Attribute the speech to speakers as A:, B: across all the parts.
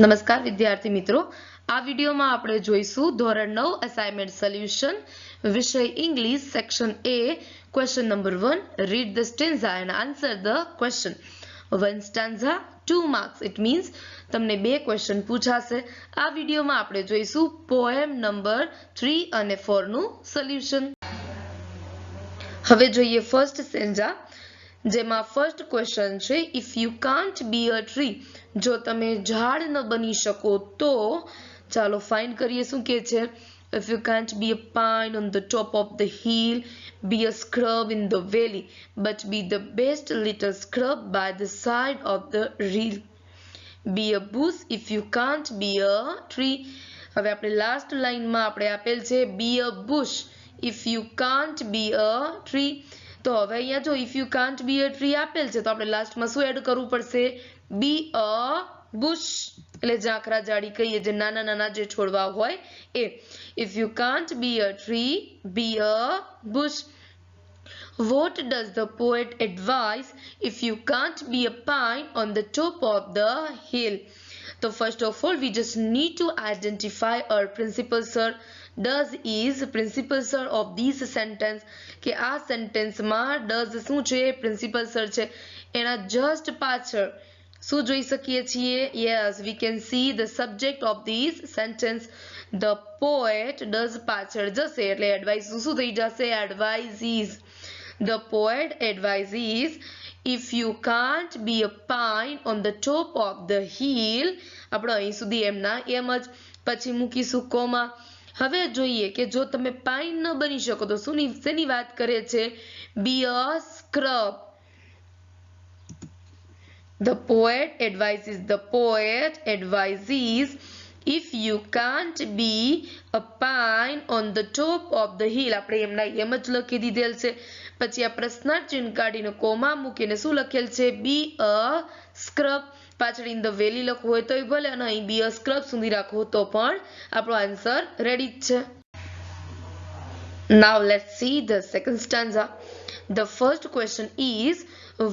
A: નમસ્કાર વિદ્યાર્થી મિત્રો, આ વિડીયોમાં આપણે જોઈશું ધોરણ 9 અસાઇનમેન્ટ સોલ્યુશન વિષય English section A question number 1 read the stanza and answer the question. One stanza 2 marks. It means તમને બે ક્વેશ્ચન પૂછાશે. આ વિડીયોમાં આપણે જોઈશું પોએમ નંબર 3 અને 4 નું સોલ્યુશન. હવે જોઈએ ફર્સ્ટ સ્ટેન્ઝા, જેમાં ફર્સ્ટ ક્વેશ્ચન છે if you can't B a tree, જો તમે ઝાડ ન બની શકો તો. ચાલો ફાઇન્ડ કરીએ શું કે છે. If you can't be a pine on the top of the hill, be a scrub in the valley, but be the best little scrub by the side of the rill. Be a bush if you can't be a tree. હવે આપણે last લાઈનમાં આપણે આપેલ છે be a bush if you can't be a tree. તો હવે અહીંયા જો if you can't be a tree આપેલ છે તો આપણે લાસ્ટમાં શું એડ કરવું પડશે? be a bush. એટલે ઝાંખરા ઝાડી કહીએ, જે નાના નાના જે છોડવા હોય એ. if you can't be a tree, be a bush. What does the poet advise if you can't be a pine on the top of the hill? So first of all, we just need to identify our principal sir. Does is principal sir of this sentence. કે આ સેન્ટેન્સમાં does શું છે? Principal sir છે. એના just પાછળ શું જોઈ શકીએ છીએ? Yes, we can see the subject of this sentence. The poet does પાછળ જશે એટલે એડવાઇસ શું થઈ જશે? Advises. The poet advises if you can't be a pine on the top of the hill. આપણે અહીં સુધી એમના એમ જ, પછી મૂકીશું કોમા. હવે જોઈએ કે જો તમે પાઇન ન બની શકો તો શેની વાત કરે છે? Be a scrub. The poet advises if you can't be a pine on the top of the hill. આપણે એમના એમ જ લખી દીધેલ છે. પછી આ પ્રશ્નાર્થ ચિહ્ન કાઢીને કોમા મૂકીને શું લખેલ છે? be a scrub. પાછળ ઇન ધ વેલી લખવું હોય તોય ભલે, અને અહીં be a scrub સુધી રાખવો તો પણ આપણો આન્સર રેડી જ છે. Now let's see the second stanza. The first question is,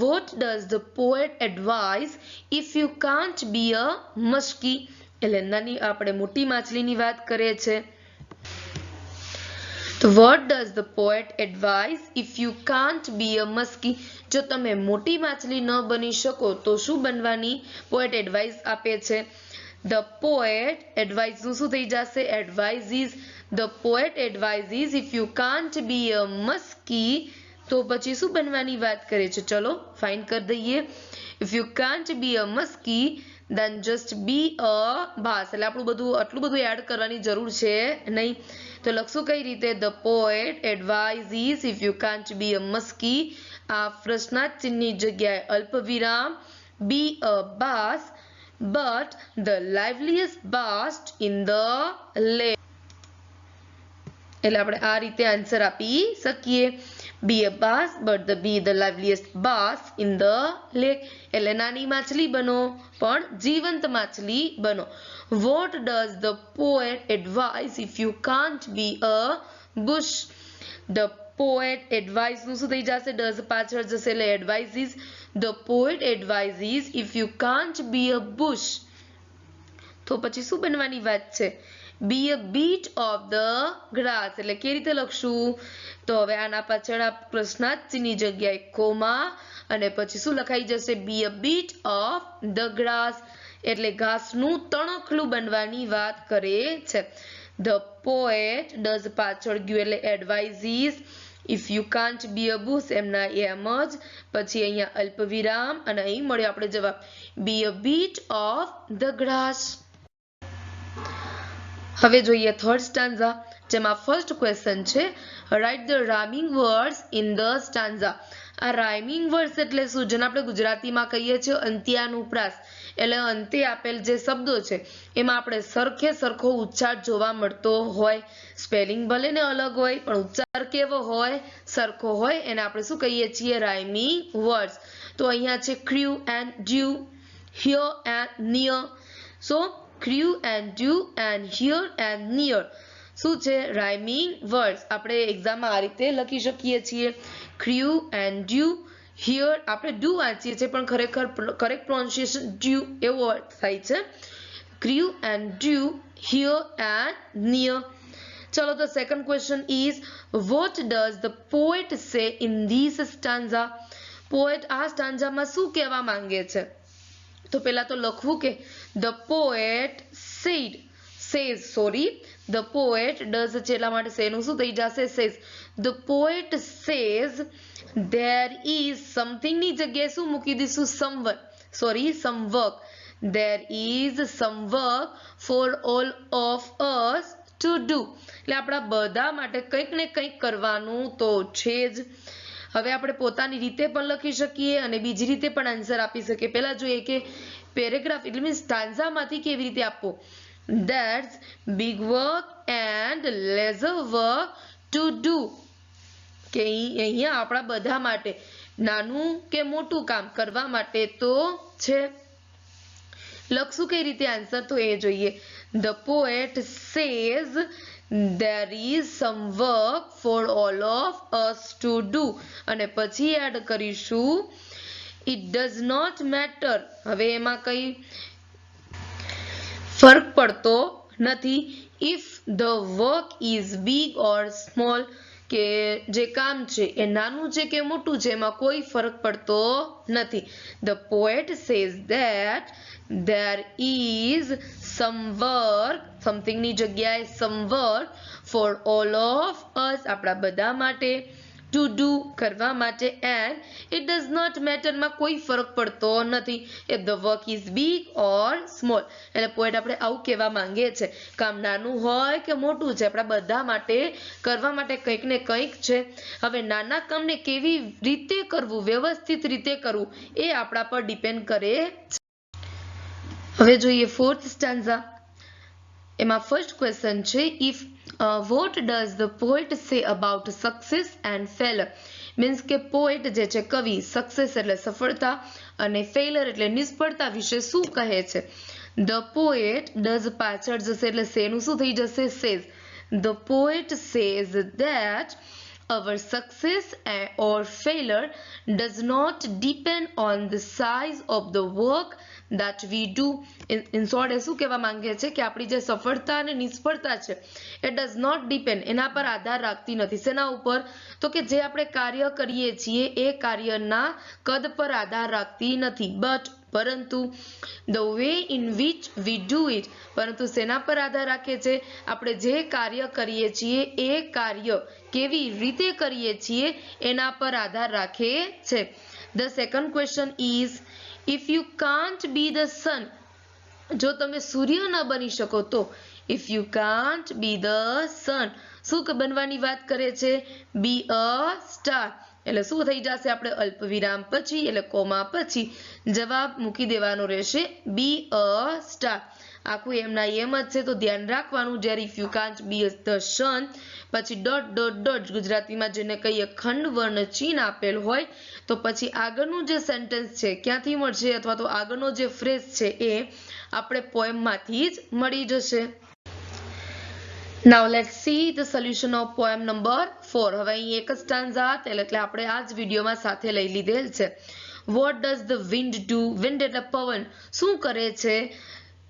A: what does the poet advise if you can't be a muskie? એટલે નાની આપણે મોટી માછલીની વાત કરે છે. તો what does the poet advise if you can't be a muskie? જો તમે મોટી માછલી ન બની શકો તો શું બનવાની પોએટ એડવાઇસ આપે છે? The poet advice શું થઈ જશે? Advises. The poet advises if you can't be a muskie, તો પછી શું બનવાની વાત કરે છે? ચલો ફાઇન્ડ કરી દઈએ. If you can't be a muskie, then just be a bass. એટલે આટલું બધું એડ કરવાની જરૂર છે નહીં. તો લખશું કઈ રીતે? The poet advises if you can't be a muskie. આ પ્રશ્નાર્થ ચિહ્નની જગ્યાએ અલ્પવિરામ. Be a bass, but the liveliest bass in the lake. એટલે આપણે આ રીતે આન્સર આપી શકીએ. Be a bass, but be the liveliest bass in the lake. એટલે નાની માછલી બનો પણ જીવંત માછલી બનો. What does the poet advise if you can't be a bush? The poet advises શું થઈ જશે? does પાછળ જશે એટલે advises. The poet advises if you can't be a bush, તો પછી શું બનવાની વાત છે? Be a bit of the grass. એટલે કેવી રીતે લખશું? તો હવે આના પાછળ આ પ્રશ્નાર્થ ચિહ્નની જગ્યાએ કોમા, અને પછી શું લખાઈ જશે? Be a bit of the grass. એટલે ઘાસનું તણખલું બનવાની વાત કરે છે. The poet does પાછળ ગયું એટલે advises. If you can't be a bush એમના એમ જ, પછી અહીંયા અલ્પવિરામ, અને અહીં મળ્યો આપણે જવાબ be a bit of the grass. હવે જોઈએ થર્ડ સ્ટાન્ઝા, જેમાં ફર્સ્ટ ક્વેશ્ચન છે write the rhyming words in the stanza. આ રાઇમિંગ વર્ડ્સ એટલે શું? જેને આપણે ગુજરાતીમાં કહીએ છીએ અંત્યાનુપ્રાસ. એટલે અંતે આપેલ જે શબ્દો છે એમાં આપણે સરખો ઉચ્ચાર જોવા મળતો હોય. સ્પેલિંગ ભલે ને અલગ હોય પણ ઉચ્ચાર કેવો હોય? સરખો હોય. એને આપણે શું કહીએ છીએ? Rhyming words. તો અહીંયા છે crew and dew, here and near. So crew and dew and here and near શું છે? Rhyming words. આપણે એક્ઝામમાં આ રીતે લખી શકીએ છીએ. crew and dew, here આપણે ડુ વાંચીએ છીએ પણ ખરેખર કરેક્ટ પ્રોનાઉન્સિએશન ડ્યુ એવો થાય છે. grew and drew here and near. Chalo, the second question is, what does the poet say in this stanza? Poet આ સ્ટાન્ઝા માં શું કહેવા માંગે છે? તો પહેલા તો લખવું કે the poet the poet does છે એટલા માટે say નું શું થઈ જશે? says. The poet says there is something ની જગ્યાએ શું મૂકી દઈશું? some work. There is some work for all of us to do. એટલે આપણા બધા માટે કંઈક ને કંઈક કરવાનું તો છે જ. હવે આપણે પોતાની રીતે પણ લખી શકીએ અને બીજી રીતે પણ આન્સર આપી શકીએ. પહેલા જોઈએ કે પેરેગ્રાફ એટલે મીન્સ સ્ટાન્ઝા માંથી કેવી રીતે આપવો. That's big work and leisure work to do. કે અહીંયા આપણા બધા માટે નાનું કે મોટું કામ કરવા માટે તો છે. લખશું કઈ રીતે આન્સર? તો એ જોઈએ. The poet says there is some work for all of us to do. અને પછી એડ કરીશું it does not matter. હવે એમાં કઈ ફરક પડતો નથી. if the work is big or small, કે જે કામ છે એ નાનું છે કે મોટું છે એમાં કોઈ ફરક પડતો નથી. The poet says that there is some work, something ની જગ્યાએ some work for all of us, આપણા બધા માટે, to do કરવા માટે, and it does not matter માં કોઈ ફરક પડતો નથી if the work is big or small. એટલે પોઈન્ટ આપણે આવું કહેવા માંગે છે, કામ નાનું હોય કે મોટું છે આપણા બધા માટે કરવા માટે કંઈક ને કંઈક છે. હવે નાના કામને કેવી રીતે કરવું, વ્યવસ્થિત રીતે કરવું એ આપણા પર ડિપેન્ડ કરે છે. હવે જોઈએ ફોર્થ સ્ટાન્ઝા. એમાં ફર્સ્ટ ક્વેશ્ચન છે, if what does the poet say about success and failure? Means કે પોએટ જે છે કવિ સક્સેસ એટલે સફળતા અને ફેલર એટલે નિષ્ફળતા વિશે શું કહે છે? The poet does પાછળ જશે એટલે સેનું શું થઈ જશે? says. The poet says that our success or failure does not depend on the size of the work that we do. in short એ શું કહેવા માંગે છે કે આપણી જે સફળતા અને નિષ્ફળતા છે it does not depend, એના પર આધાર રાખતી નથી. શેના ઉપર? તો કે જે આપણે કાર્ય કરીએ છીએ એ કાર્યના કદ પર આધાર રાખતી નથી. પરંતુ the way in which we do it, પરંતુ શેના પર આધાર રાખે છે? આપણે જે કાર્ય કરીએ છીએ એ કાર્ય કેવી રીતે કરીએ છીએ એના પર આધાર રાખે છે. The second question is, if you can't be the sun, જો તમે સૂર્ય ન બની શકો તો, if you can't be the sun, શું બનવાની વાત કરે છે? be a star. એટલે શું થઈ જશે? આપણે અલ્પ વિરામ પછી એટલે કોમા પછી જવાબ મૂકી દેવાનો રહેશે be a star. આખું એમના એમ જ છે તો ધ્યાન રાખવાનું. જ્યારે if you can't be the sun પછી ડોટ ડોટ ડોટ ગુજરાતીમાં જેને કહીએ ખંડ વર્ણ ચિહ્ન આપેલ હોય તો પછી આગળનું જે સેન્ટેન્સ છે ક્યાંથી મળશે અથવા તો આગળનો જે ફ્રેઝ છે એ આપણે પોએમમાંથી જ મળી જશે. Now let's see the solution of poem number 4. હવે અહીં એક જ સ્ટાન્ઝા એટલે આપણે આ જ વિડીયોમાં સાથે લઈ લીધેલ છે. What does the wind do? Wind એટલે પવન શું કરે છે?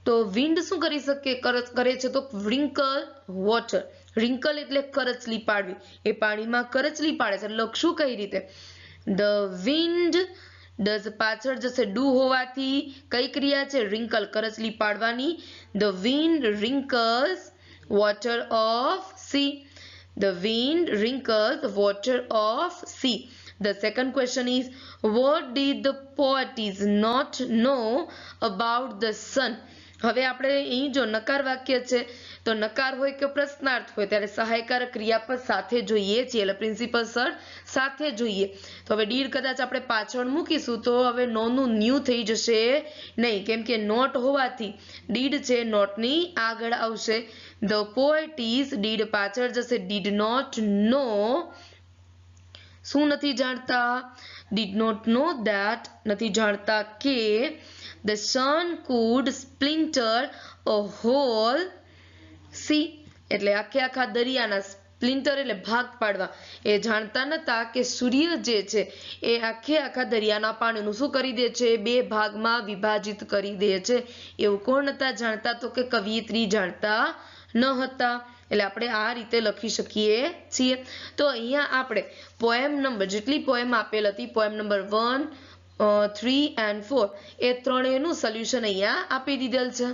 A: તો wind શું કરી શકે કરે છે? તો wrinkle water. wrinkle એટલે કરચલી પાડવી, એ પાણીમાં કરચલી પાડે છે. લખશું કઈ રીતે? The wind does પાછળ જશે do હોવાથી કઈ ક્રિયા છે? wrinkle કરચલી પાડવાની. The wind wrinkles water of sea. The wind wrinkles water of sea. The second question is, what did the poets not know about the sun? હવે આપણે અહીં જો નકાર વાક્ય છે તો નકાર હોય કે પ્રશ્નાર્થ હોય ત્યારે સહાયકારક ક્રિયાપદ સાથે જોઈએ છીએ એટલે પ્રિન્સિપલ સર સાથે જોઈએ. તો હવે ડીડ કદાચ આપણે પાછળ મૂકીશું તો હવે નોનું ન્યુ થઈ જશે નહીં, કેમ કે નોટ હોવાથી ડીડ છે નોટની આગળ આવશે. The poets ડીડ પાછળ જશે did not know, શું નથી જાણતા? did not know that, નથી જાણતા કે the sun could splinter a whole sea, એટલે આખે આખા દરિયાના સ્પ્લિન્ટર એટલે ભાગ પાડવા. એ જાણતા નતા કે સૂર્ય જે છે એ આખા દરિયાના પાણીનું શું કરી દે છે? 2 ભાગમાં વિભાજિત કરી દે છે. એવું કોણ નતા જાણતા? તો કે કવિયત્રી જાણતા ન હતા. એટલે આપણે આ રીતે લખી શકીએ છીએ. તો અહીંયા આપણે પોએમ નંબર જેટલી પોએમ આપેલ હતી, પોએમ નંબર 1, 3 and 4, એ ત્રણેયનું સોલ્યુશન અહીંયા આપી દીધેલ છે.